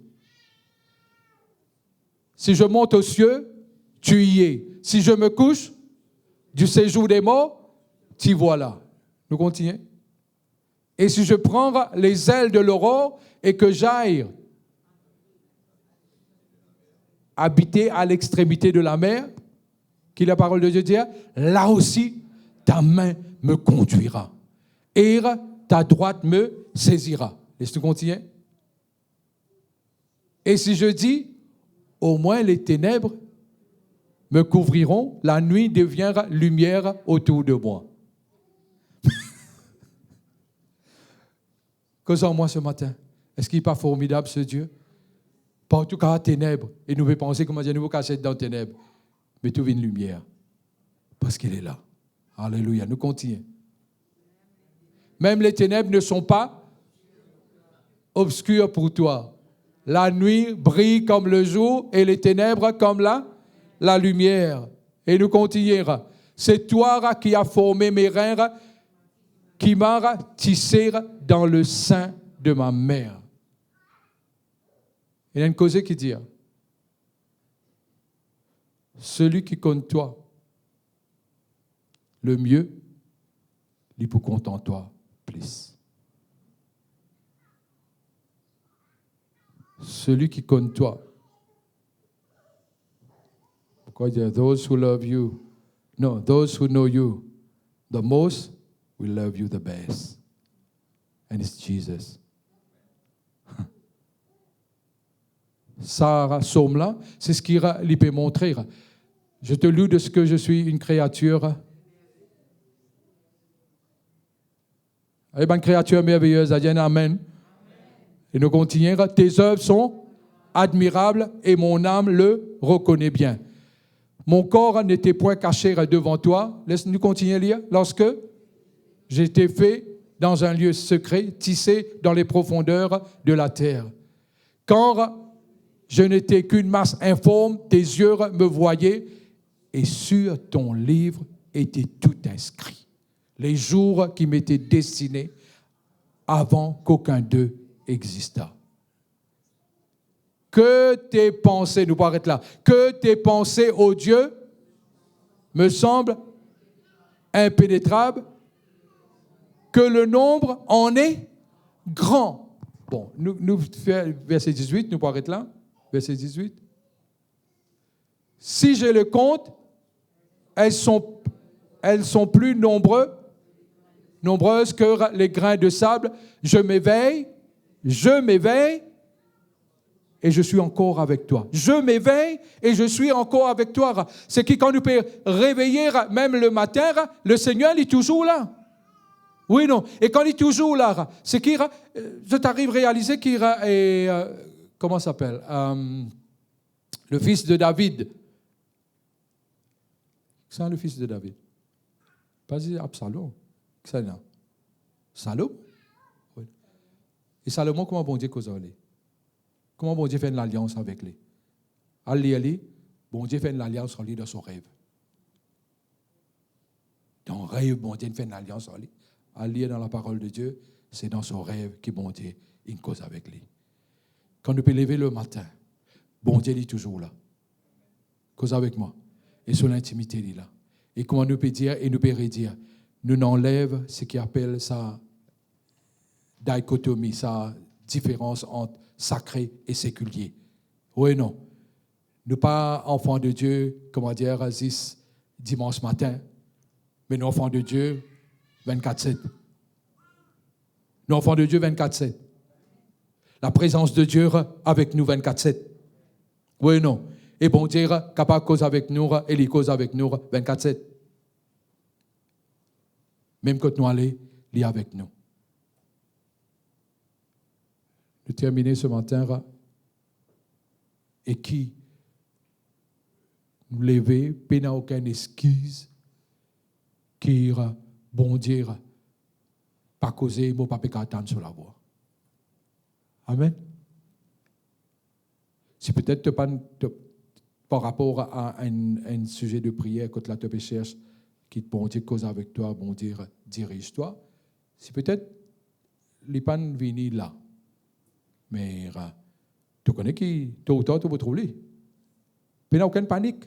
Si je monte aux cieux, tu y es. Si je me couche du séjour des morts, tu vois là. Nous continuons. Et si je prends les ailes de l'aurore et que j'aille habiter à l'extrémité de la mer, qui la parole de Dieu dit, là aussi, ta main me conduira. Et ta droite me saisira. Laisse-nous continuer. Et si je dis, au moins les ténèbres me couvriront, la nuit deviendra lumière autour de moi. Que ça en moi ce matin? Est-ce qu'il n'est pas formidable ce Dieu? Partout qu'il y a ténèbres, et nous pouvons penser comment dire, nous cacher dans les ténèbres, mais tout vient une lumière, parce qu'il est là. Alléluia, nous continuons. Même les ténèbres ne sont pas obscures pour toi. La nuit brille comme le jour et les ténèbres comme la lumière. Et nous continuons. C'est toi qui as formé mes reins, qui m'a tissé dans le sein de ma mère. Il y a une cause qui dit, celui qui compte toi, le mieux, il peut compter en toi plus. Celui qui compte toi. Pourquoi dire, those who love you, no, those who know you the most will love you the best. And it's Jesus. Ça, somme-là, c'est ce qu'il peut montrer. Je te loue de ce que je suis une créature. Une créature merveilleuse. Amen. Et nous continuons. Tes œuvres sont admirables et mon âme le reconnaît bien. Mon corps n'était point caché devant toi. Laisse-nous continuer à lire. Lorsque j'étais fait dans un lieu secret, tissé dans les profondeurs de la terre. Quand je n'étais qu'une masse informe, tes yeux me voyaient et sur ton livre était tout inscrit. Les jours qui m'étaient destinés avant qu'aucun d'eux existât. Que tes pensées, nous paraît là, que tes pensées, ô Dieu, me semblent impénétrables, que le nombre en est grand. Bon, nous verset 18, nous paraît là, verset 18. Si je le compte, elles sont plus nombreuses nombreuses que les grains de sable. Je m'éveille, et je suis encore avec toi. Je m'éveille et je suis encore avec toi. C'est qui quand nous peut réveiller même le matin, le Seigneur est toujours là. Oui, non. Et quand il est toujours là, c'est qui, je t'arrive à réaliser qu'il est, comment ça s'appelle, le fils de David. C'est le fils de David. Pas Absalom. C'est là. Salomon. Oui. Et Salomon, comment bon Dieu cause lui? Comment bon Dieu fait une alliance avec lui? Ali, bon Dieu fait une alliance avec lui dans son rêve. Dans le rêve, bon Dieu fait une alliance avec lui. Ali dans la parole de Dieu, c'est dans son rêve que bon Dieu une cause avec lui. Quand nous peut lever le matin, bon Dieu est toujours là. Cause avec moi. Et sur l'intimité, il est là. Et comment nous peut dire et nous peut redire, nous n'enlève ce qui appelle sa dichotomie, sa différence entre sacré et séculier. Oui, non. Nous pas enfants de Dieu, comment dire, 6 dimanche matin, mais nous enfants de Dieu 24/7. Nous enfants de Dieu 24/7. La présence de Dieu avec nous 24/7. Oui, non. Et bon Dieu capable de causer avec nous, et il cause avec nous 24/7. Même quand nous allons, il est avec nous. Nous terminons ce matin et qui nous lever, pas n'a aucune excuse qui bon Dieu pas causer, moi pas attendre sur la voie. Amen. Si peut-être pas par rapport à un sujet de prière quand la te cherche qui bon Dieu cause avec toi, bon Dieu dirige-toi. Si peut-être les pas venir là. Mais tu connais qui, tôt ou tard, tu vas trouver. Il n'y a aucune panique.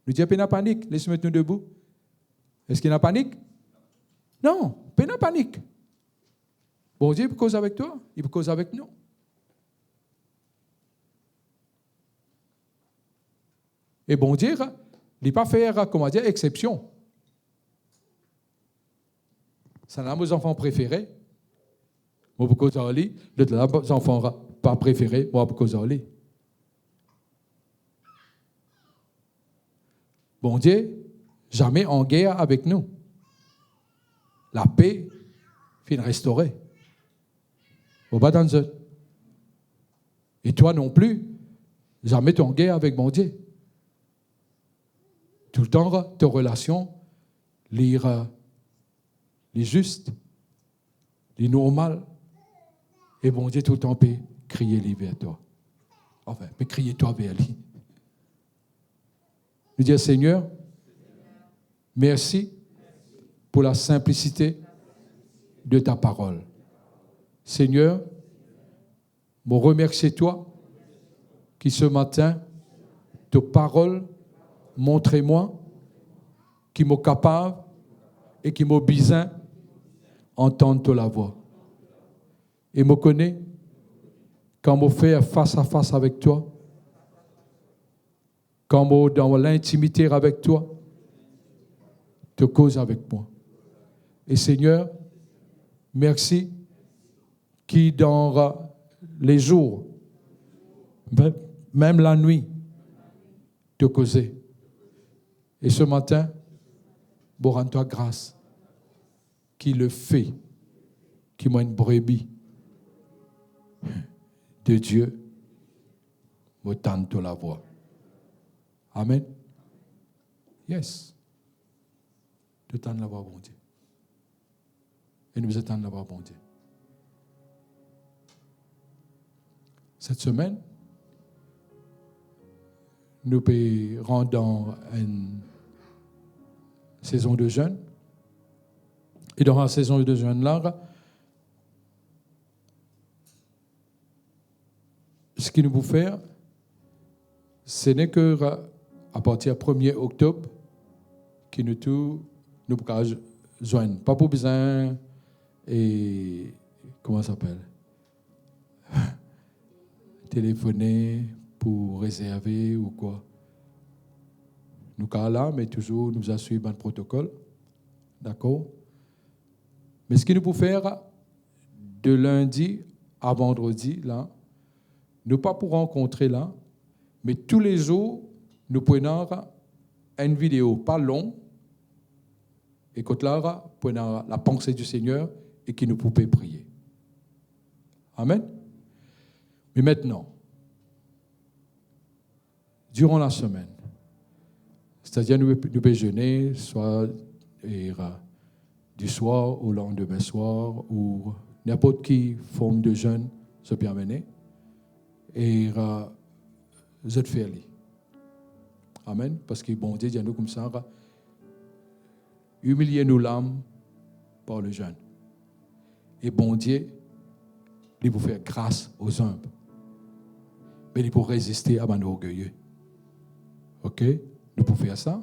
Nous disons, il n'y a pas de panique. Laisse-moi mettre nous debout. Est-ce qu'il y a panique? Non, il n'y a pas de panique. Bon Dieu, il peut causer avec toi, il peut causer avec nous. Et bon Dieu, il ne peut pas faire, comment dire, exception. Ça n'a pas mes enfants préférés. Moi, pour cause d'Ali, les enfants pas préférés, moi, pour cause d'Ali. Bon Dieu, jamais en guerre avec nous. La paix finit restaurée. Au bas dans eux. Et toi non plus, jamais en guerre avec mon Dieu. Tout le temps, tes relations, les justes, les normales, et bon Dieu, tout le temps, peut crier lui vers toi. Enfin, peut crier toi vers lui. Nous dire, Seigneur, merci pour la simplicité de ta parole. Seigneur, je remercie toi qui ce matin, ta parole, montrez-moi qui m'est capable et qui m'a besoin d'entendre la voix. Et me connais quand je fais face à face avec toi, quand je dans l'intimité avec toi, te cause avec moi. Et Seigneur, merci qui dans les jours, même la nuit, te causer. Et ce matin, je rends-toi grâce qui le fait, qui m'a une brebis de Dieu, me tente la voix. Amen. Yes. De tendre la voix, bon Dieu. Et nous attendons la voix, bon Dieu. Cette semaine, nous pouvons rendre dans une saison de jeûne. Et dans la saison de jeûne-là, ce qu'il nous faut faire, ce n'est que à partir du 1er octobre que nous pouvons joindre. Pas pour besoin et comment ça s'appelle? Téléphoner pour réserver ou quoi. Nous sommes là, mais toujours nous suivons le protocole. D'accord? Mais ce que nous pouvons faire de lundi à vendredi, là, nous pas pour rencontrer là, mais tous les jours, nous prenons une vidéo pas longue, et que là, prenons la pensée du Seigneur et qui nous pouvons prier. Amen. Mais maintenant, durant la semaine, c'est-à-dire nous pouvons jeûner, soit du soir au lendemain soir, ou n'importe quelle forme de jeûne se peut amener, et je te fais aller. Amen. Parce que bon Dieu dit à nous comme ça, humiliez nos l'âme par le jeûne. Et bon Dieu, il vous faire grâce aux humbles. Mais il pour résister à nos orgueilleux. OK? Nous pouvons faire ça.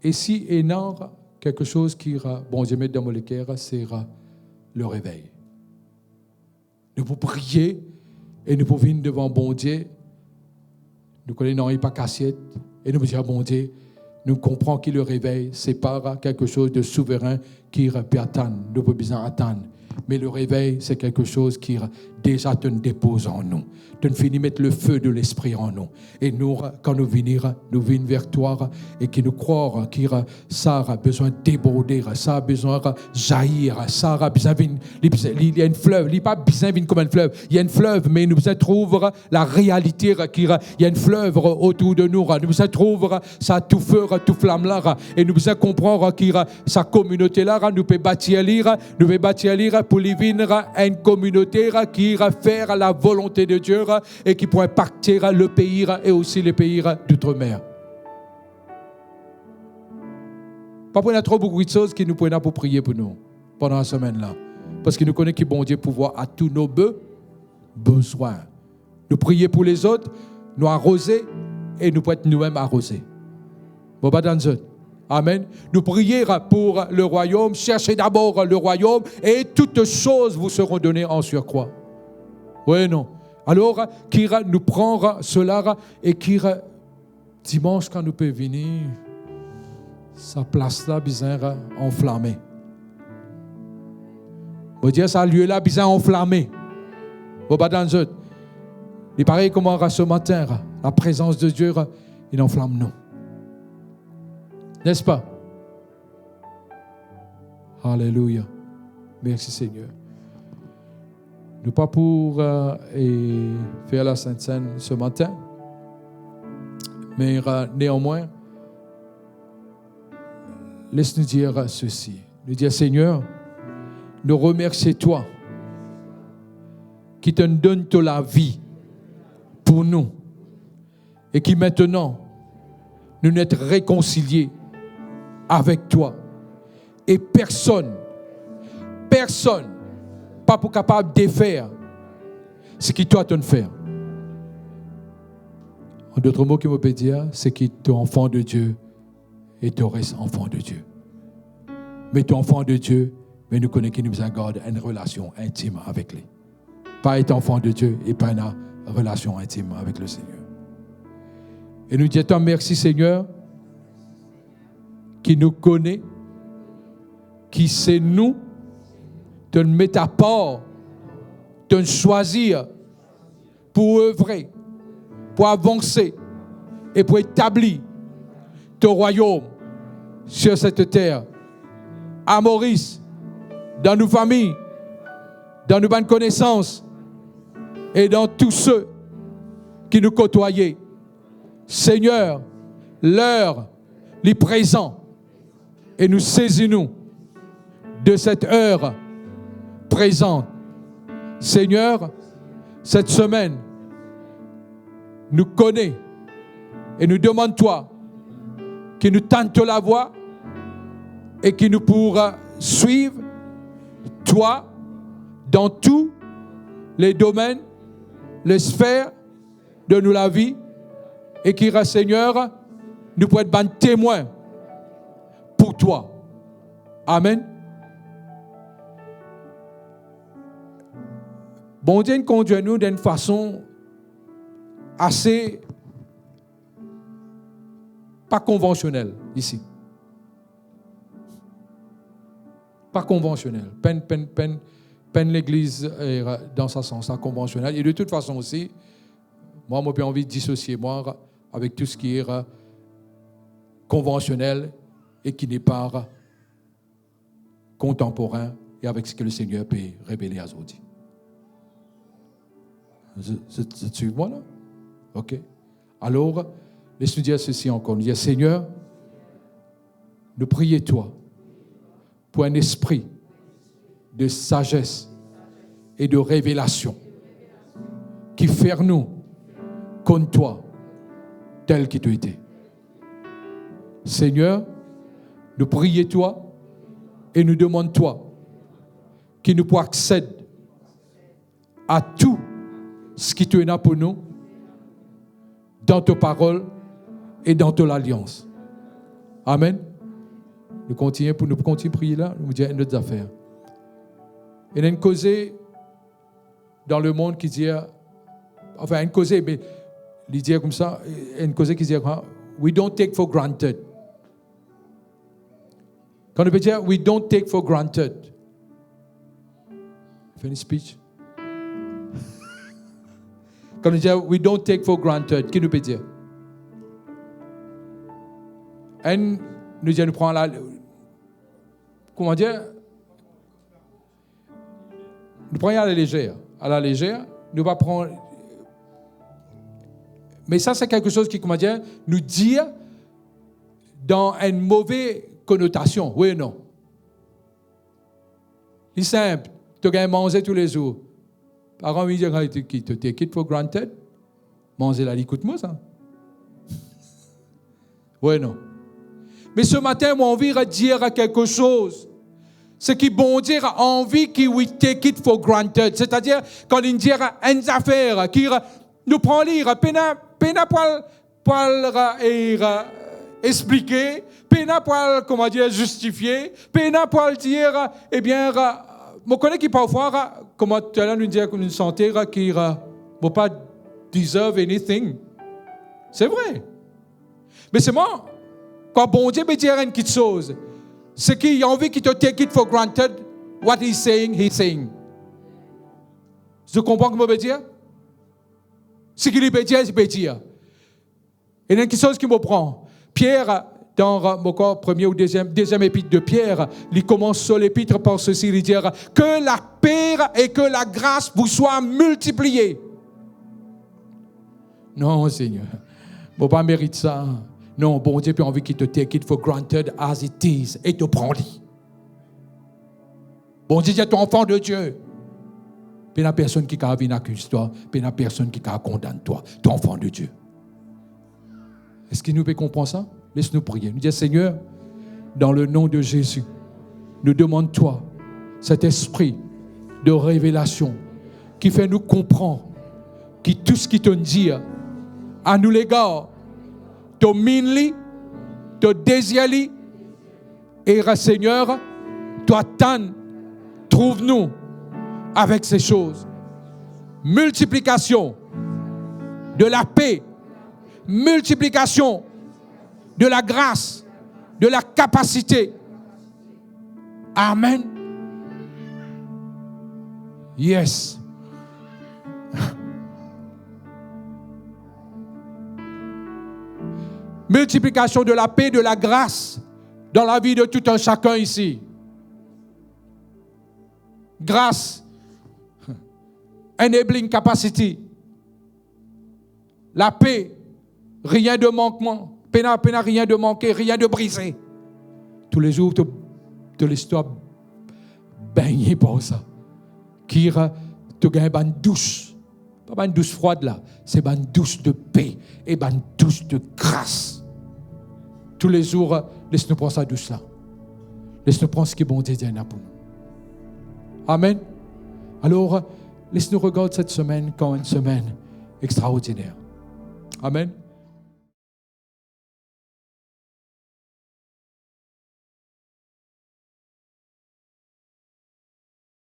Et si il y a quelque chose qui ira, bon Dieu met dans mon cœur, c'est le réveil. Nous pouvons prier et nous pouvons venir devant bon Dieu. Nous connaissons pas cassette et nous pouvons dire bon Dieu, nous comprenons que le réveil, ce n'est pas quelque chose de souverain qui peut attendre. Nous pouvons besoin attendre. Mais le réveil, c'est quelque chose qui déjà te dépose en nous. Tu finis mettre le feu de l'esprit en nous. Et nous, quand nous venons vers toi et qui nous croire que ça a besoin de déborder, ça a besoin de jaillir, ça a besoin de... Il y a une fleuve, il n'y a pas besoin de comme un fleuve. Il y a une fleuve, mais nous trouvons la réalité. Il y a une fleuve autour de nous. Nous trouvons ça tout feu, tout flamme là. Et nous comprendre que sa communauté là, nous pouvons bâtir pour les venir à une communauté qui va faire la volonté de Dieu et qui pourrait impacter le pays et aussi les pays d'outre-mer. Pas pour trop beaucoup de choses qui nous prennent pour prier pour nous pendant la semaine là. Parce que nous connaissons que bon Dieu pouvoir à tous nos besoins. Nous prier pour les autres, nous arroser et nous pouvons être nous-mêmes arrosés. Bon, bah, dans le Amen. Nous prions pour le royaume. Cherchez d'abord le royaume et toutes choses vous seront données en surcroît. Oui, non. Alors, qui nous prend cela et qui dimanche quand nous pouvons venir, sa place là, bizarre, enflammée. On dire ça lieu là, bizarre, enflammé. Bon, bah, dans le il paraît comment ce matin, la présence de Dieu, il enflamme nous. N'est-ce pas? Alléluia. Merci Seigneur. Nous pas pour faire la Sainte Seine ce matin, mais néanmoins, laisse-nous dire ceci. Nous dire Seigneur, nous remercions toi qui te donne toute la vie pour nous et qui maintenant nous sommes réconciliés avec toi. Et personne, pas pour capable de faire ce que toi tu faire. En d'autres mots, qui me peut dire, c'est que tu es enfant de Dieu et tu restes enfant de Dieu. Mais tu es enfant de Dieu, mais nous connaissons qu'il nous accorde une relation intime avec lui. Pas être enfant de Dieu et pas une relation intime avec le Seigneur. Et nous disons merci Seigneur, qui nous connaît, qui sait nous, de nous mettre à part, de nous choisir pour œuvrer, pour avancer et pour établir ton royaume sur cette terre, à Maurice, dans nos familles, dans nos bonnes connaissances et dans tous ceux qui nous côtoyaient. Seigneur, l'heure, les présents, et nous saisissons de cette heure présente. Seigneur, cette semaine, nous connais et nous demande toi qui nous tente la voie et qui nous pourra suivre toi dans tous les domaines, les sphères de nous la vie et qui, Seigneur, nous pourrons être témoins pour toi. Amen. Bon Dieu nous conduit nous d'une façon assez pas conventionnelle ici. pas conventionnel. Peine l'Église dans ce sens-là, conventionnel. Et de toute façon aussi, moi, j'ai envie de dissocier moi avec tout ce qui est conventionnel et qui n'est pas contemporain et avec ce que le Seigneur peut révéler à aujourd'hui. Vous suivez moi là? OK. Alors, laisse-nous dire ceci encore. Nous dire, Seigneur, nous prions toi pour un esprit de sagesse et de révélation qui fait nous comme toi, tel que tu étais. Seigneur, nous prions toi et nous demandons toi qu'il nous puisse accéder à tout ce qui te est pour nous dans ta parole et dans ton alliance. Amen. Nous continuons à prier là, nous dire notre affaire. Il y a une cause dans le monde qui dit, enfin une cause, mais il dit comme ça, une cause qui dit, we don't take for granted. Quand on peut dire, we don't take for granted. Fais une speech. Quand on dit, we don't take for granted, qui nous peut dire? Et nous disons, nous prenons la, comment dire? Nous prenons à la légère. À la légère, nous va prendre. Mais ça, c'est quelque chose qui, comment dire, nous dit dans une mauvaise connotation. Oui ou non? C'est simple. Tu as manger tous les jours. Par exemple, il dit, tu te take for granted. Manger là, écoute-moi ça. Oui ou non? Mais ce matin, moi, envie de dire quelque chose. C'est que bon Dieu a envie que we take it for granted. C'est-à-dire, quand il dit une affaire, qui nous prend lire, pena pour expliquer, pena pour, comment dire, justifier, pena pour dire, eh bien, je connais qui parfois, comment tu as nous dire une santé qui ne pas deserve anything. C'est vrai. Mais c'est moi, quand bon Dieu me dit une petite chose, c'est qu'il a envie qu'il te take it for granted. What he's saying. Tu comprends ce que je veux dire? Ce qu'il peut dire, il peut dire. Et il y a quelque chose qui me prend. Pierre, dans mon corps, premier ou deuxième épître de Pierre, il commence sur l'épître par ceci, il dit que la paix et que la grâce vous soient multipliées. Non, Seigneur, je ne pas mérite ça. Non, bon Dieu a envie qu'il te take it for granted as it is et te prend-le. Bon Dieu, c'est ton enfant de Dieu. Puis il n'y a personne qui a accuse toi, puis il n'y a personne qui a condamné toi, ton enfant de Dieu. Est-ce qu'il nous peut comprendre ça? Laisse-nous prier. Nous disons, Seigneur, dans le nom de Jésus, nous demandons toi cet esprit de révélation qui fait nous comprendre que tout ce qui te dit à nous l'égard, te mine, te désire, et Seigneur, toi t'en trouve-nous avec ces choses. Multiplication de la paix, multiplication de la grâce, de la capacité. Amen. Yes. Multiplication de la paix, de la grâce dans la vie de tout un chacun ici. Grâce, enabling capacity. La paix, rien de manquement. Péna, rien de manquer, rien de brisé. Tous les jours, de l'histoire baignée par ça. Qui te gagne une douche. Pas une douche froide là, c'est une douche de paix et une douche de grâce. Tous les jours, laisse-nous prendre sa douche là. Laisse-nous prendre ce qui est bon Dieu pour nous. Amen. Alors, laisse-nous regarder cette semaine comme une semaine extraordinaire. Amen.